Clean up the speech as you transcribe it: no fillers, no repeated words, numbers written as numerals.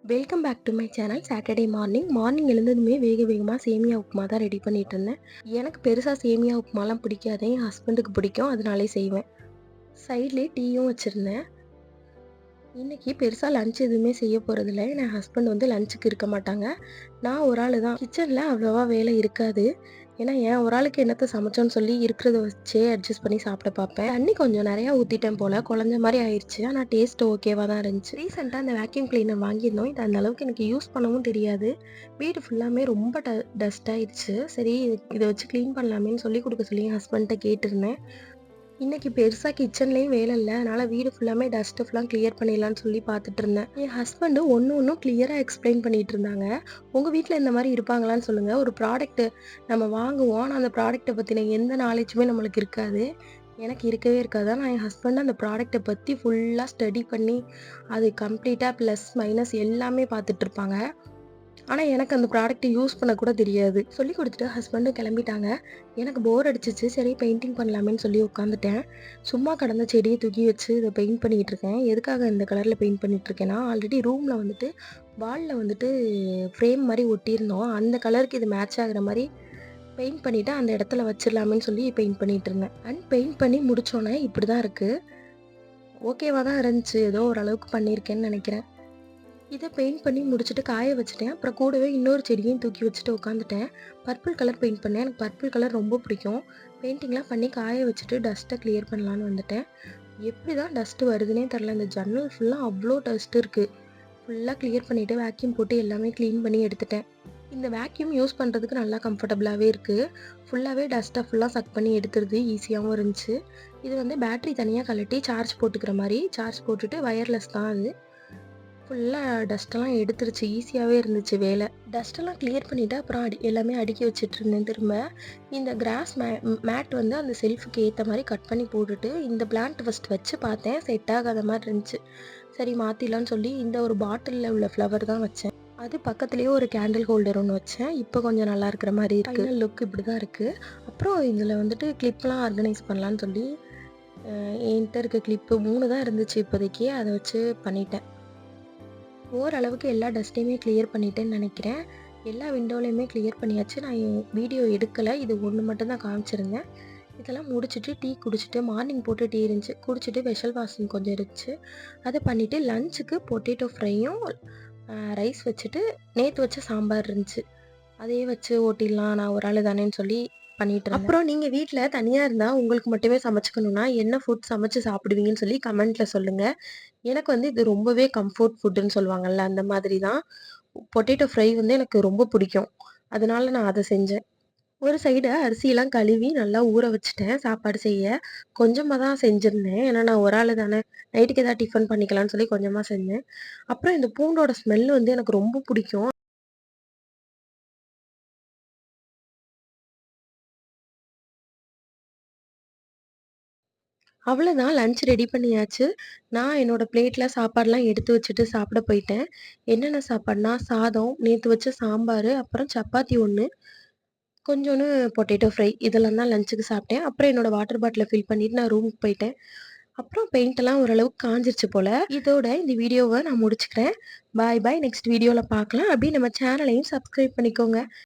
Welcome back to my channel. Saturday morning எழுந்ததுமே வேகமாக சேமியா உப்புமா தான் ரெடி பண்ணிட்டு இருந்தேன். எனக்கு பெருசாக சேமியா உப்புமாலாம் பிடிக்காது, என் ஹஸ்பண்டுக்கு பிடிக்கும், அதனாலே செய்வேன். சைட்லேயே டீயும் வச்சுருந்தேன். இன்றைக்கி பெருசாக லஞ்ச் எதுவுமே செய்ய போகிறதில்ல. என் ஹஸ்பண்ட் வந்து லஞ்சுக்கு இருக்க மாட்டாங்க. நான் ஒரு ஆள் தான். கிச்சனில் அவ்வளோவா வேலை இருக்காது. ஏன்னா ஏன் ஒரு ஆளுக்கு என்னத்தை சமைச்சோன்னு சொல்லி இருக்கிறத வச்சே அட்ஜஸ்ட் பண்ணி சாப்பிட பார்ப்பேன். தண்ணி கொஞ்சம் நிறையா ஊற்றிட்டேன் போல், குழஞ்ச மாதிரி ஆயிடுச்சு. ஆனால் டேஸ்ட் ஓகேவாக தான் இருந்துச்சு. ரீசெண்டாக அந்த வேக்யூம் கிளீனர் வாங்கியிருந்தோம். இது அந்த அளவுக்கு எனக்கு யூஸ் பண்ணவும் தெரியாது. வீடு ஃபுல்லாமே ரொம்ப டஸ்ட் ஆயிடுச்சு. சரி, இதை வச்சு க்ளீன் பண்ணலாமேன்னு சொல்லி கொடுக்க சொல்லி என் ஹஸ்பண்ட்டை கேட்டிருந்தேன். இன்றைக்கி பெருசாக கிச்சன்லேயும் வேலை இல்லை, அதனால் வீடு ஃபுல்லாமே டஸ்ட்டு ஃபுல்லாக கிளியர் பண்ணிடலான்னு சொல்லி பார்த்துட்டு இருந்தேன். என் ஹஸ்பண்டு ஒன்றும் கிளியராக எக்ஸ்பிளைன் பண்ணிகிட்டு இருந்தாங்க. உங்கள் வீட்டில் இந்த மாதிரி இருப்பாங்களான்னு சொல்லுங்கள். ஒரு ப்ராடக்ட்டு நம்ம வாங்குவோம், ஆனால் அந்த ப்ராடக்ட்டை பற்றின எந்த நாலேஜுமே நம்மளுக்கு இருக்காது. எனக்கு இருக்கவே இருக்காது. ஆனால் என் ஹஸ்பண்ட் அந்த ப்ராடக்ட்டை பற்றி ஃபுல்லாக ஸ்டடி பண்ணி அது கம்ப்ளீட்டாக ப்ளஸ் மைனஸ் எல்லாமே பார்த்துட்ருப்பாங்க. ஆனால் எனக்கு அந்த ப்ராடக்ட்டை யூஸ் பண்ண கூட தெரியாது. சொல்லி கொடுத்துட்டு ஹஸ்பண்டும் கிளம்பிட்டாங்க. எனக்கு போர் அடிச்சிச்சு. சரி, பெயிண்டிங் பண்ணலாமேன்னு சொல்லி உட்காந்துட்டேன். சும்மா கடந்த செடியை தூக்கி வச்சு இதை பெயிண்ட் பண்ணிகிட்டு இருக்கேன். எதுக்காக இந்த கலரில் பெயிண்ட் பண்ணிகிட்ருக்கேன்னா, ஆல்ரெடி ரூமில் வந்துட்டு வாலில் வந்துட்டு ஃப்ரேம் மாதிரி ஒட்டியிருந்தோம். அந்த கலருக்கு இது மேட்ச் ஆகிற மாதிரி பெயிண்ட் பண்ணிவிட்டு அந்த இடத்துல வச்சிடலாமேன்னு சொல்லி பெயிண்ட் பண்ணிகிட்டு இருந்தேன். பெயிண்ட் பண்ணி முடித்தோன்னே இப்படி தான் இருக்குது. ஓகேவாக தான் இருந்துச்சு. ஏதோ ஓரளவுக்கு பண்ணியிருக்கேன்னு நினைக்கிறேன். இதை பெயிண்ட் பண்ணி முடிச்சுட்டு காய வச்சுட்டேன். அப்புறம் கூடவே இன்னொரு செடியும் தூக்கி வச்சுட்டு உட்காந்துட்டேன். பர்பிள் கலர் பெயிண்ட் பண்ணேன். எனக்கு பர்பிள் கலர் ரொம்ப பிடிக்கும். பெயிண்டிங்லாம் பண்ணி காய வச்சுட்டு டஸ்ட்டை கிளியர் பண்ணலான்னு வந்துட்டேன். எப்படி தான் டஸ்ட்டு வருதுன்னே தெரில. இந்த ஜன்னல் ஃபுல்லாக அவ்வளோ டஸ்ட் இருக்குது. ஃபுல்லாக கிளியர் பண்ணிவிட்டு வேக்யூம் போட்டு எல்லாமே க்ளீன் பண்ணி எடுத்துட்டேன். இந்த வேக்யூம் யூஸ் பண்ணுறதுக்கு நல்லா கம்ஃபர்டபுளாகவே இருக்குது. ஃபுல்லாகவே டஸ்ட்டை ஃபுல்லாக சக் பண்ணி எடுத்துருது. ஈஸியாகவும் இருந்துச்சு. இது வந்து பேட்ரி தனியாக கழட்டி சார்ஜ் போட்டுக்கிற மாதிரி சார்ஜ் போட்டுட்டு வயர்லெஸ் தான் அது. ஃபுல்லாக டஸ்ட்டெல்லாம் எடுத்துருச்சு. ஈஸியாகவே இருந்துச்சு வேலை. டஸ்ட்டெல்லாம் கிளியர் பண்ணிவிட்டு அப்புறம் எல்லாமே அடுக்கி வச்சுட்ருந்தேன். திரும்ப இந்த கிராஸ் மேட் வந்து அந்த செல்ஃபுக்கு ஏற்ற மாதிரி கட் பண்ணி போட்டுட்டு இந்த பிளான்ட் ஃபஸ்ட் வச்சு பார்த்தேன். செட் ஆகாத மாதிரி இருந்துச்சு. சரி, மாற்றிடலான்னு சொல்லி இந்த ஒரு பாட்டிலில் உள்ள ஃப்ளவர் தான் வச்சேன். அது பக்கத்துலேயே ஒரு கேண்டில் ஹோல்டர் ஒன்று வச்சேன். இப்போ கொஞ்சம் நல்லா இருக்கிற மாதிரி இருக்குது. ஃபைனல் லுக் இப்படி தான் இருக்குது. அப்புறம் இதில் வந்துட்டு கிளிப்லாம் ஆர்கனைஸ் பண்ணலான்னு சொல்லி என்கிட்ட இருக்க கிளிப்பு 3 தான் இருந்துச்சு இப்போதைக்கு. அதை வச்சு பண்ணிட்டேன். ஓரளவுக்கு எல்லா டஸ்ட்டையுமே கிளியர் பண்ணிட்டேன்னு நினைக்கிறேன். எல்லா விண்டோலையுமே கிளியர் பண்ணியாச்சு. நான் வீடியோ எடுக்கலை, இது ஒன்று மட்டும் தான் காமிச்சிருந்தேன். இதெல்லாம் முடிச்சுட்டு டீ குடிச்சிட்டு, மார்னிங் போட்டு டீ இருந்துச்சு, குடிச்சிட்டு வெஷல் வாஷிங் கொஞ்சம் இருந்துச்சு, அதை பண்ணிவிட்டு லஞ்சுக்கு பொட்டேட்டோ ஃப்ரையும் ரைஸ் வச்சுட்டு நேற்று வச்ச சாம்பார் இருந்துச்சு, அதையே வச்சு ஓட்டிடலாம், நான் ஒரு ஆள் தானேன்னு சொல்லி பண்ணிட்டு இருந்தேன். அப்புறம் நீங்கள் வீட்டில் தனியாக இருந்தால் உங்களுக்கு மட்டுமே சமைச்சிக்கணுன்னா என்ன ஃபுட் சமைச்சு சாப்பிடுவீங்கன்னு சொல்லி கமெண்ட்டில் சொல்லுங்கள். எனக்கு வந்து இது ரொம்பவே கம்ஃபர்ட் ஃபுட்டுன்னு சொல்லுவாங்கள்ல, அந்த மாதிரி தான். பொட்டேட்டோ ஃப்ரை வந்து எனக்கு ரொம்ப பிடிக்கும். அதனால நான் அதை செஞ்சேன். ஒரு சைடு அரிசியெல்லாம் கழுவி நல்லா ஊற வச்சுட்டேன் சாப்பாடு செய்ய. கொஞ்சமாக தான் செஞ்சுருந்தேன். ஏன்னா நான் ஒரு ஆள் தானே, நைட்டுக்கு எதாவது டிஃபன் பண்ணிக்கலான்னு சொல்லி கொஞ்சமாக செஞ்சேன். அப்புறம் இந்த பூண்டோட ஸ்மெல் வந்து எனக்கு ரொம்ப பிடிக்கும். அவ்வளோதான், லஞ்ச் ரெடி பண்ணியாச்சு. நான் என்னோட பிளேட்டில் சாப்பாடுலாம் எடுத்து வச்சுட்டு சாப்பிட போயிட்டேன். என்னென்ன சாப்பாடுனா, சாதம், நேற்று வச்ச சாம்பார், அப்புறம் சப்பாத்தி 1, கொஞ்சோண்டு பொட்டேட்டோ ஃப்ரை, இதெல்லாம் தான் லஞ்சுக்கு சாப்பிட்டேன். அப்புறம் என்னோட வாட்டர் பாட்டிலை ஃபில் பண்ணிவிட்டு நான் ரூமுக்கு போயிட்டேன். அப்புறம் பெயிண்டெல்லாம் ஓரளவுக்கு காஞ்சிருச்சு போல். இதோட இந்த வீடியோவை நான் முடிச்சுக்கிறேன். பாய் பாய். நெக்ஸ்ட் வீடியோவில் பார்க்கலாம். அப்படியே நம்ம சேனலையும் சப்ஸ்கிரைப் பண்ணிக்கோங்க.